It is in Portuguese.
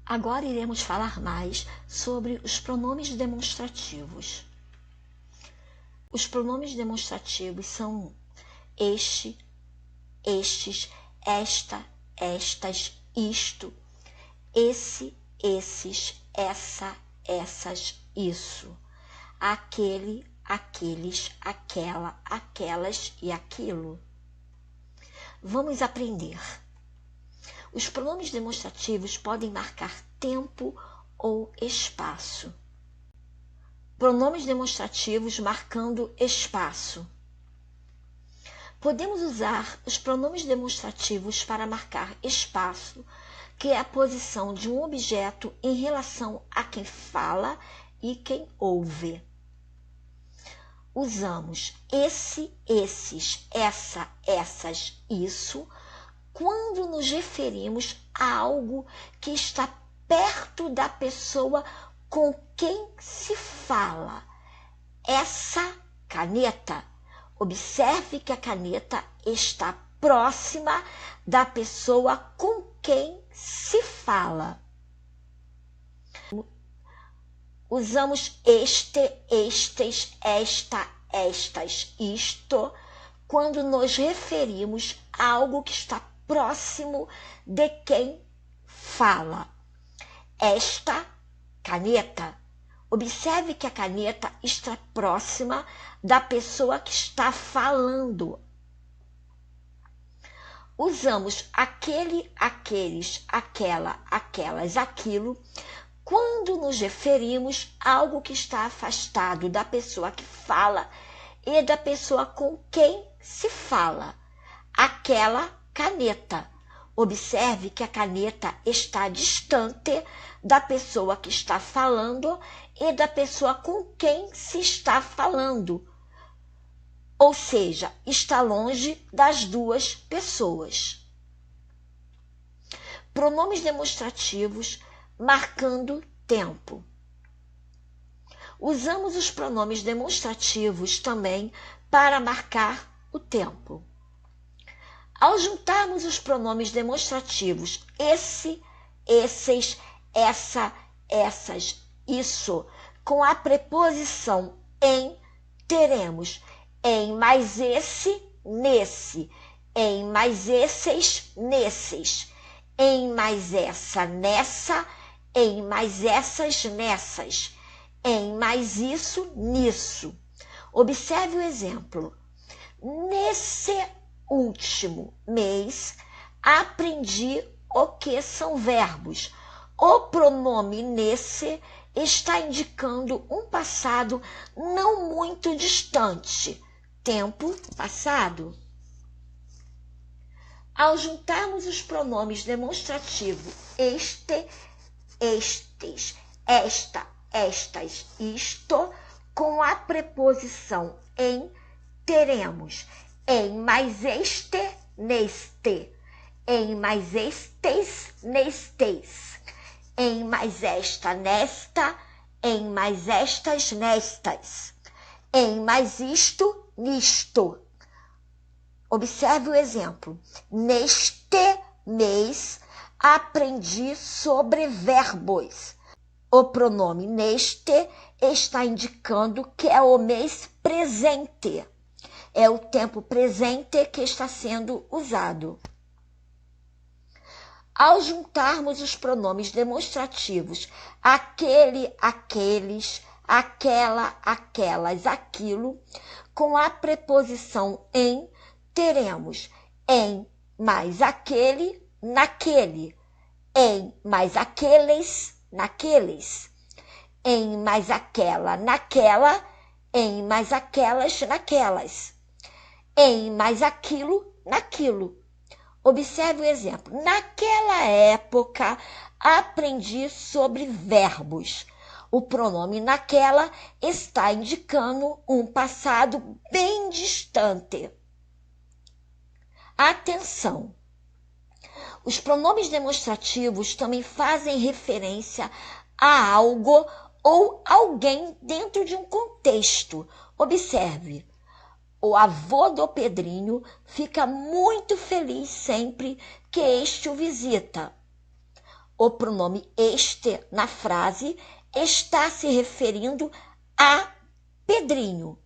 Agora iremos falar mais sobre os pronomes demonstrativos. Os pronomes demonstrativos são este, estes, esta, estas, isto, esse, esses, essa, essas, isso, aquele, aqueles, aquela, aquelas e aquilo. Vamos aprender. Os pronomes demonstrativos podem marcar tempo ou espaço. Pronomes demonstrativos marcando espaço. Podemos usar os pronomes demonstrativos para marcar espaço, que é a posição de um objeto em relação a quem fala e quem ouve. Usamos esse, esses, essa, essas, isso, quando nos referimos a algo que está perto da pessoa com quem se fala. Essa caneta. Observe que a caneta está próxima da pessoa com quem se fala. Usamos este, estes, esta, estas, isto, quando nos referimos a algo que está próximo de quem fala. Esta caneta. Observe que a caneta está próxima da pessoa que está falando. Usamos aquele, aqueles, aquela, aquelas, aquilo, quando nos referimos a algo que está afastado da pessoa que fala e da pessoa com quem se fala. Aquela caneta. Observe que a caneta está distante da pessoa que está falando e da pessoa com quem se está falando. Ou seja, está longe das duas pessoas. Pronomes demonstrativos marcando tempo. Usamos os pronomes demonstrativos também para marcar o tempo. Ao juntarmos os pronomes demonstrativos esse, esses, essa, essas, isso, com a preposição em, teremos em mais esse, nesse, em mais esses, nesses, em mais essa, nessa, em mais essas, nessas, em mais isso, nisso. Observe o exemplo. Nesse último mês, aprendi o que são verbos. O pronome nesse está indicando um passado não muito distante, tempo passado. Ao juntarmos os pronomes demonstrativos este, estes, esta, estas, isto, com a preposição em, teremos em mais este, neste, em mais estes, nestes, em mais esta, nesta, em mais estas, nestas, em mais isto, nisto. Observe o exemplo. Neste mês, aprendi sobre verbos. O pronome neste está indicando que é o mês presente. É o tempo presente que está sendo usado. Ao juntarmos os pronomes demonstrativos aquele, aqueles, aquela, aquelas, aquilo, com a preposição em, teremos em mais aquele, naquele, em mais aqueles, naqueles, em mais aquela, naquela, em mais aquelas, naquelas, em mais aquilo, naquilo. Observe o exemplo. Naquela época, aprendi sobre verbos. O pronome naquela está indicando um passado bem distante. Atenção! Os pronomes demonstrativos também fazem referência a algo ou alguém dentro de um contexto. Observe. O avô do Pedrinho fica muito feliz sempre que este o visita. o pronome este na frase está se referindo a Pedrinho.